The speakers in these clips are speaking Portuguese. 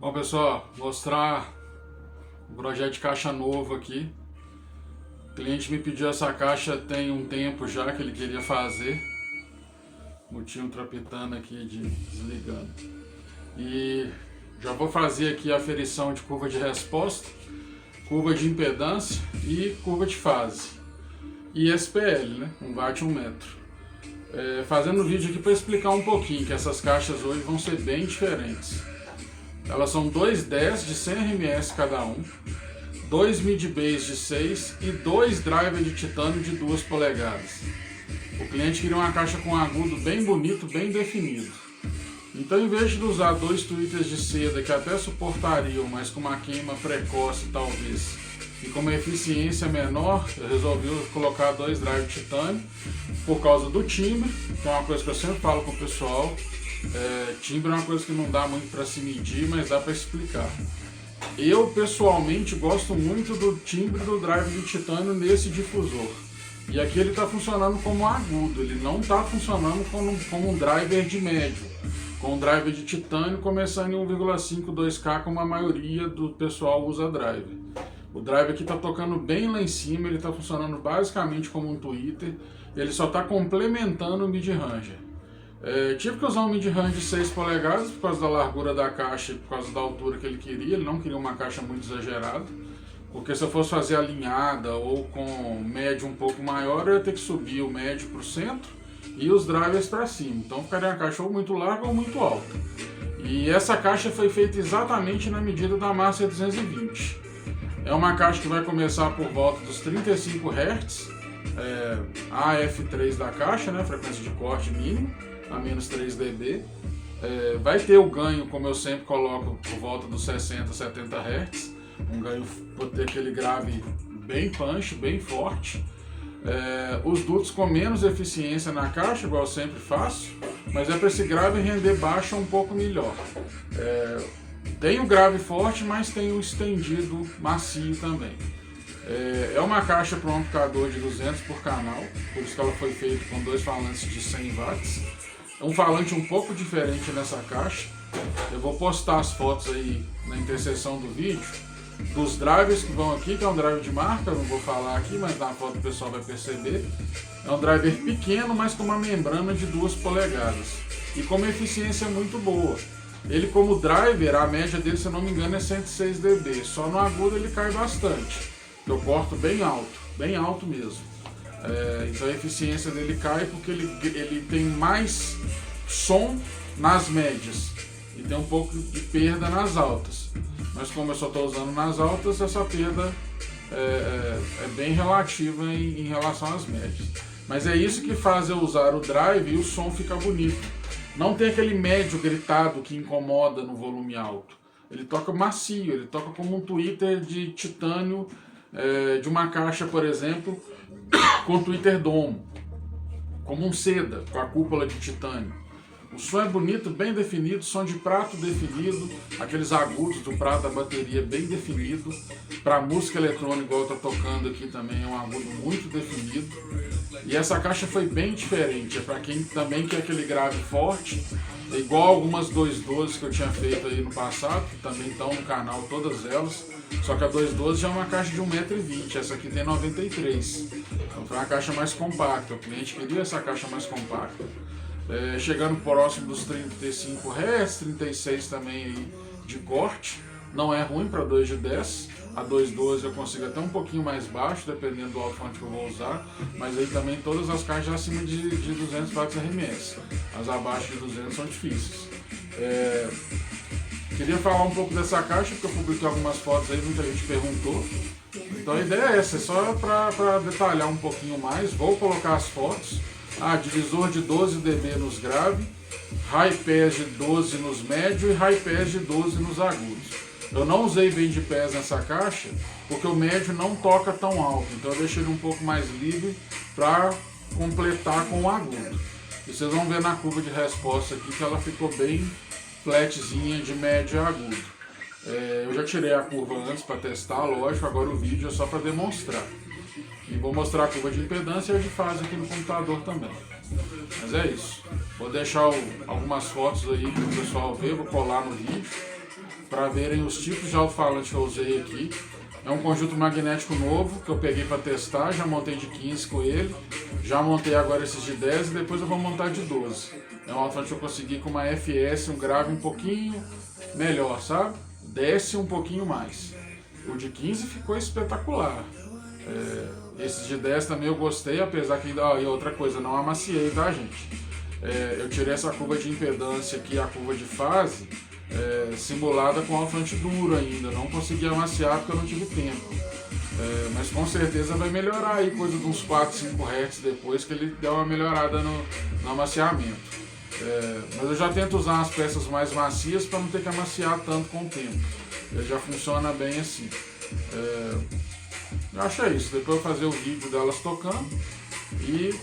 Bom, pessoal, mostrar um projeto de caixa novo aqui. O cliente me pediu essa caixa tem um tempo já que ele queria fazer. Motinho trapitando aqui de desligando. E já vou fazer aqui a aferição de curva de resposta, curva de impedância e curva de fase. E SPL, né? 1 watt 1 metro. Fazendo um vídeo aqui para explicar um pouquinho que essas caixas hoje vão ser bem diferentes. Elas são 2 10 de 100 RMS cada um, 2 mid-bass de 6 e 2 driver de titânio de 2 polegadas. O cliente queria uma caixa com agudo bem bonito, bem definido. Então, em vez de usar 2 tweeters de seda que até suportariam, mas com uma queima precoce talvez, e com uma eficiência menor, eu resolvi colocar 2 drive de titânio por causa do timbre, que é uma coisa que eu sempre falo com o pessoal. Timbre é uma coisa que não dá muito para se medir, mas dá para explicar. Eu pessoalmente gosto muito do timbre do drive de titânio nesse difusor. E aqui ele está funcionando como agudo, ele não está funcionando como um driver de médio, com um driver de titânio começando em 1,5 2K, como a maioria do pessoal usa driver. O driver aqui está tocando bem lá em cima, ele está funcionando basicamente como um tweeter, ele só está complementando o mid-ranger. Tive que usar um mid-range de 6 polegadas por causa da largura da caixa e por causa da altura que ele queria. Ele não queria uma caixa muito exagerada, porque se eu fosse fazer alinhada ou com médio um pouco maior, eu ia ter que subir o médio para o centro e os drivers para cima. Então ficaria uma caixa ou muito larga ou muito alta. E essa caixa foi feita exatamente na medida da Master 220. É uma caixa que vai começar por volta dos 35 Hz, AF3 da caixa, né, frequência de corte mínimo, a menos 3 dB. Vai ter o ganho, como eu sempre coloco, por volta dos 60, 70 Hz. Um ganho por ter aquele grave bem punch, bem forte. Os dutos com menos eficiência na caixa, igual eu sempre faço, mas é para esse grave render baixa um pouco melhor. Tem o grave forte, mas tem o estendido macio também. É uma caixa para um amplificador de 200 por canal, por isso que ela foi feita com 2 falantes de 100 watts. É um falante um pouco diferente nessa caixa. Eu vou postar as fotos aí na interseção do vídeo dos drivers que vão aqui, que é um driver de marca, eu não vou falar aqui, mas na foto o pessoal vai perceber. É um driver pequeno, mas com uma membrana de 2 polegadas e com uma eficiência muito boa. Ele, como driver, a média dele, se eu não me engano, é 106 dB, só no agudo ele cai bastante. Eu corto bem alto mesmo. Então a eficiência dele cai porque ele tem mais som nas médias e tem um pouco de perda nas altas. Mas como eu só estou usando nas altas, essa perda é bem relativa em relação às médias. Mas é isso que faz eu usar o drive e o som fica bonito. Não tem aquele médio gritado que incomoda no volume alto. Ele toca macio, ele toca como um tweeter de titânio de uma caixa, por exemplo, com tweeter domo, como um seda, com a cúpula de titânio. O som é bonito, bem definido, som de prato definido, aqueles agudos do prato da bateria bem definido. Para música eletrônica, igual eu estou tocando aqui também, é um agudo muito definido. E essa caixa foi bem diferente, é para quem também quer aquele grave forte, igual algumas 212 que eu tinha feito aí no passado, que também estão no canal, todas elas. Só que a 212 já é uma caixa de 1,20 m, essa aqui tem 93. Então foi uma caixa mais compacta, o cliente queria essa caixa mais compacta. Chegando próximo dos 35 Hz, 36 também aí de corte, não é ruim para 2 de 10. A 212 eu consigo até um pouquinho mais baixo, dependendo do alto-falante que eu vou usar, mas aí também todas as caixas acima de 200 watts RMS, as abaixo de 200 são difíceis. Queria falar um pouco dessa caixa, porque eu publiquei algumas fotos aí, muita gente perguntou. Então a ideia é essa, é só para detalhar um pouquinho mais. Vou colocar as fotos. Divisor de 12 dB nos graves, high pass de 12 nos médios e high pass de 12 nos agudos. Eu não usei band pass nessa caixa, porque o médio não toca tão alto, então eu deixei ele um pouco mais livre para completar com o agudo. E vocês vão ver na curva de resposta aqui que ela ficou bem flatzinha de médio a agudo. Eu já tirei a curva antes para testar, lógico, agora o vídeo é só para demonstrar. E vou mostrar a curva de impedância e a de fase aqui no computador também. Mas é isso. Vou deixar algumas fotos aí para o pessoal ver, vou colar no vídeo. para verem os tipos de alto-falante que eu usei aqui. É um conjunto magnético novo que eu peguei para testar, já montei de 15 com ele, já montei agora esses de 10 e depois eu vou montar de 12. É um alto-falante que eu consegui com uma FS, um grave um pouquinho melhor, sabe? Desce um pouquinho mais. O de 15 ficou espetacular. Esses de 10 também eu gostei, apesar que ainda... E outra coisa, não amaciei, tá, gente? Eu tirei essa curva de impedância aqui, a curva de fase, simulada com alto-falante duro ainda. Não consegui amaciar porque eu não tive tempo. Mas com certeza vai melhorar aí, coisa de uns 4, 5 Hz depois que ele deu uma melhorada no amaciamento. Mas eu já tento usar as peças mais macias para não ter que amaciar tanto com o tempo. Ele já funciona bem assim. Eu acho isso. Depois eu vou fazer o vídeo delas tocando e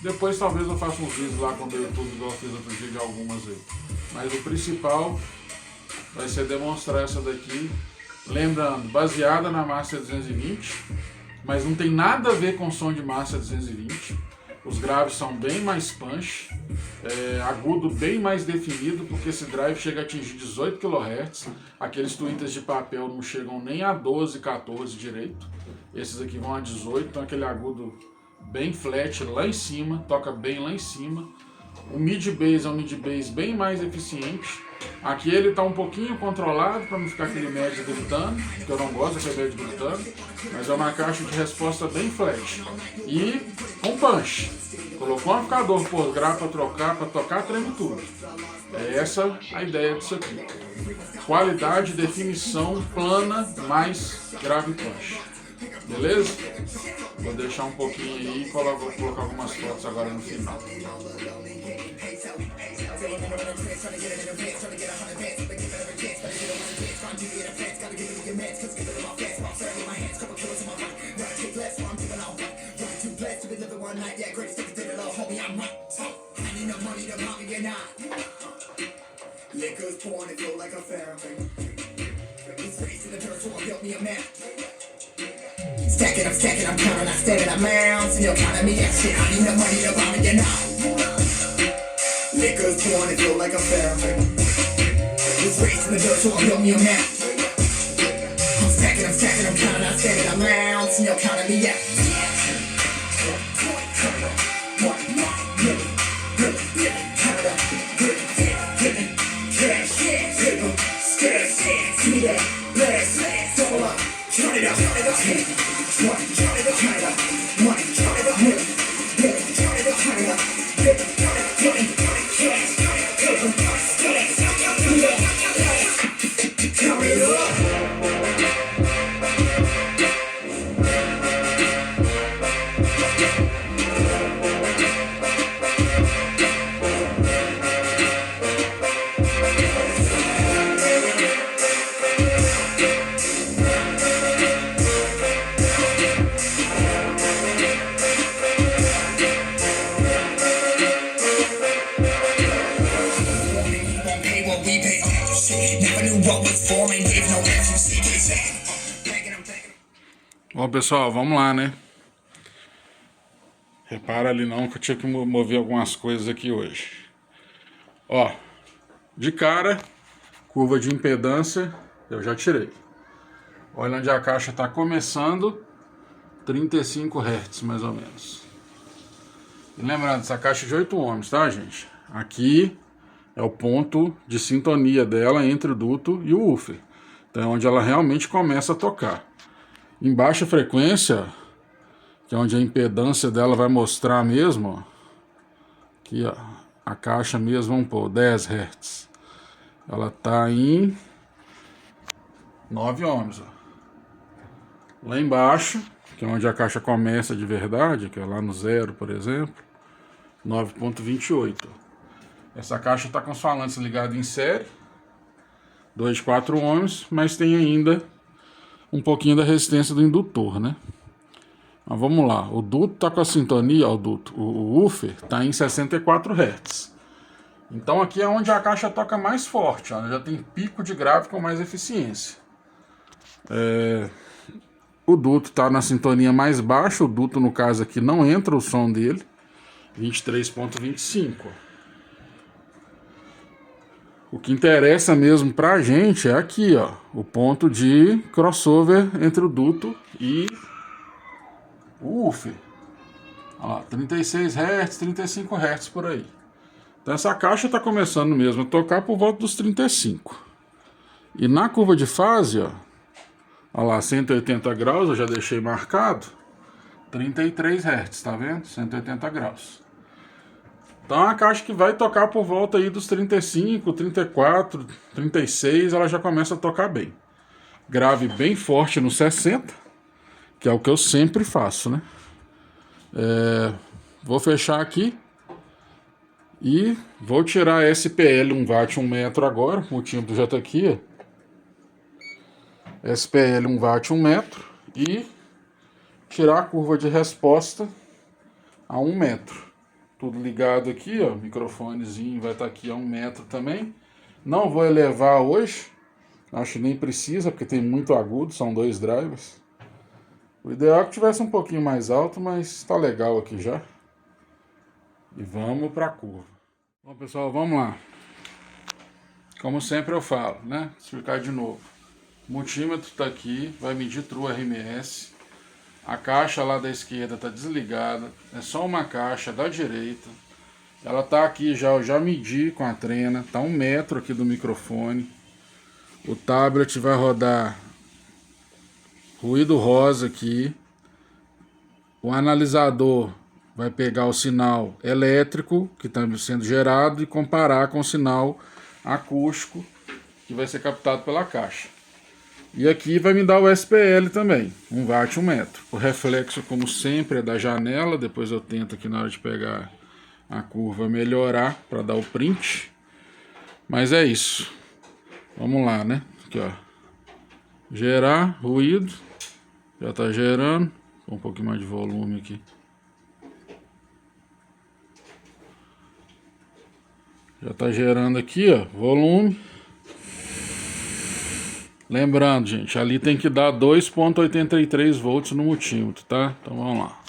depois talvez eu faça uns vídeos lá com o YouTube, igual eu fiz outro dia de algumas aí. Mas o principal vai ser demonstrar essa daqui. Lembrando, baseada na Marshall 220, mas não tem nada a ver com som de Marshall 220. Os graves são bem mais punch, agudo bem mais definido, porque esse drive chega a atingir 18 kHz. Aqueles tweeters de papel não chegam nem a 12, 14 direito. Esses aqui vão a 18, então aquele agudo bem flat lá em cima, toca bem lá em cima. O mid-bass é um mid-bass bem mais eficiente. Aqui ele está um pouquinho controlado para não ficar aquele médio gritando, que eu não gosto daquele médio gritando, mas é uma caixa de resposta bem flat. E com punch. Colocou um amplificador por grave para trocar, para tocar, treme tudo. É essa a ideia disso aqui. Qualidade, definição plana, mais grave punch. Beleza? Vou deixar um pouquinho aí e vou colocar algumas fotos agora no final. Liquor's pouring, it feel like a fountain. It's facing the dirt, so I built me a map. Stacking, I'm counting, I'm standing, I'm mounds, and you're counting me that shit. I need the money to buy me, you know. Liquor's pouring, it feel like a fountain. It's facing the dirt, so I built me a map. I'm stacking, I'm counting, I'm standing, I'm mounds, and you're counting me out. Bom, pessoal, vamos lá, né? Repara ali não que eu tinha que mover algumas coisas aqui hoje. Ó, de cara, curva de impedância eu já tirei. Olha onde a caixa está começando, 35 Hz mais ou menos. E lembrando, essa caixa é de 8 ohms, tá, gente? Aqui é o ponto de sintonia dela entre o duto e o woofer. Então é onde ela realmente começa a tocar. Em baixa frequência, que é onde a impedância dela vai mostrar mesmo, ó, aqui ó, a caixa mesmo, vamos pôr 10 Hz. Ela está em 9 ohms. Ó. Lá embaixo, que é onde a caixa começa de verdade, que é lá no 0, por exemplo, 9.28. Essa caixa está com os falantes ligados em série, 2 de 4 ohms, mas tem ainda um pouquinho da resistência do indutor, né? Mas vamos lá, o duto está com a sintonia, ó, o woofer está em 64 Hz. Então aqui é onde a caixa toca mais forte, ó, já tem pico de grave com mais eficiência. O duto está na sintonia mais baixa, o duto no caso aqui não entra o som dele, 23.25. O que interessa mesmo pra gente é aqui, ó, o ponto de crossover entre o duto e o woofer. Ó, 36 Hz, 35 Hz por aí. Então essa caixa está começando mesmo a tocar por volta dos 35. E na curva de fase, ó lá, 180 graus, eu já deixei marcado, 33 Hz, tá vendo? 180 graus. Então é uma caixa que vai tocar por volta aí dos 35, 34, 36, ela já começa a tocar bem. Grave bem forte no 60, que é o que eu sempre faço, né? Vou fechar aqui e vou tirar a SPL 1 watt 1 metro agora, o tímpano já tá aqui, ó. SPL 1 watt 1 metro e tirar a curva de resposta a 1 metro. Tudo ligado aqui, ó, microfonezinho vai estar aqui a 1 metro também. Não vou elevar hoje, acho que nem precisa, porque tem muito agudo, são 2 drivers. O ideal é que tivesse um pouquinho mais alto, mas está legal aqui já. E vamos para a curva. Bom, pessoal, vamos lá. Como sempre eu falo, né? Vou explicar de novo. O multímetro está aqui, vai medir True RMS. A caixa lá da esquerda está desligada, é só uma caixa da direita. Ela está aqui já, eu já medi com a trena, está 1 metro aqui do microfone. O tablet vai rodar ruído rosa aqui. O analisador vai pegar o sinal elétrico que está sendo gerado e comparar com o sinal acústico que vai ser captado pela caixa. E aqui vai me dar o SPL também, 1 watt 1 metro. O reflexo, como sempre, é da janela. Depois eu tento aqui na hora de pegar a curva melhorar para dar o print. Mas é isso. Vamos lá, né? Aqui, ó. Gerar, ruído. Já está gerando. Um pouquinho mais de volume aqui. Já está gerando aqui, ó, volume. Lembrando, gente, ali tem que dar 2,83 volts no multímetro, tá? Então vamos lá.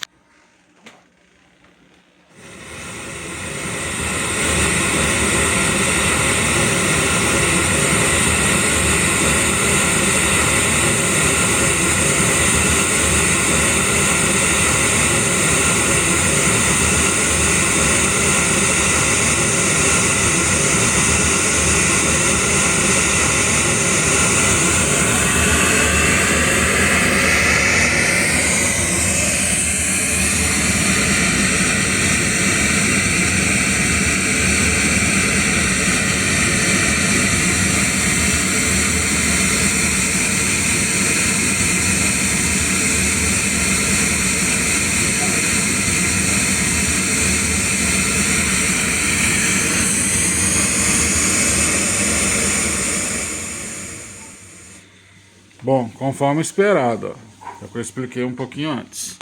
Bom, conforme esperado, ó, é o que eu expliquei um pouquinho antes.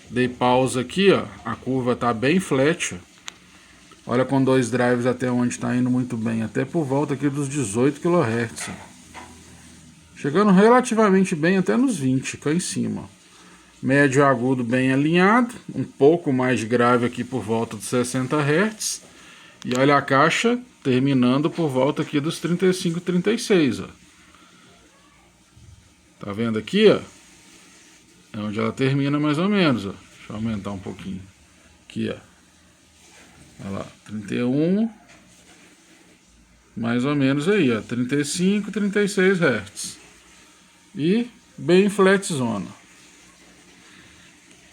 Dei pausa aqui, ó, a curva tá bem flat, ó. Olha com 2 drives até onde está indo muito bem, até por volta aqui dos 18 kHz. Ó. Chegando relativamente bem até nos 20, cá em cima. Médio e agudo bem alinhado, um pouco mais de grave aqui por volta dos 60 Hz. E olha a caixa terminando por volta aqui dos 35, 36, ó. Tá vendo aqui, ó? É onde ela termina mais ou menos, ó. Deixa eu aumentar um pouquinho. Aqui, ó. Olha lá, 31. Mais ou menos aí, ó. 35, 36 Hz. E bem flat zona.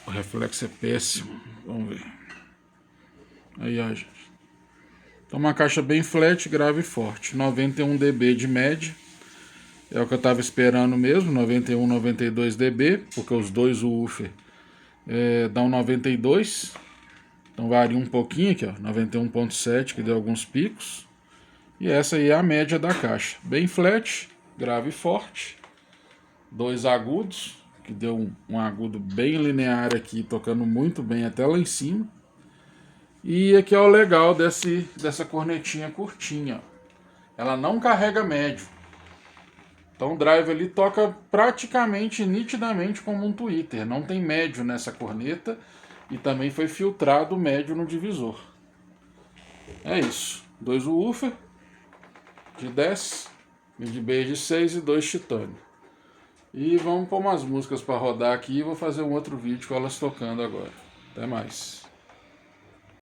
O reflexo é péssimo. Vamos ver. Aí, ó, gente. Então uma caixa bem flat, grave e forte. 91 dB de média. É o que eu estava esperando mesmo, 91, 92 dB, porque os dois woofer dão 92, então varia um pouquinho aqui, ó, 91.7, que deu alguns picos, e essa aí é a média da caixa, bem flat, grave e forte, 2 agudos, que deu um agudo bem linear aqui, tocando muito bem até lá em cima, e aqui é o legal dessa cornetinha curtinha, ó. Ela não carrega médio. Então o drive ali toca praticamente, nitidamente como um tweeter. Não tem médio nessa corneta e também foi filtrado o médio no divisor. É isso. 2 woofer. de 10, mid bass de 6 e 2 titânio. E vamos pôr umas músicas para rodar aqui e vou fazer um outro vídeo com elas tocando agora. Até mais.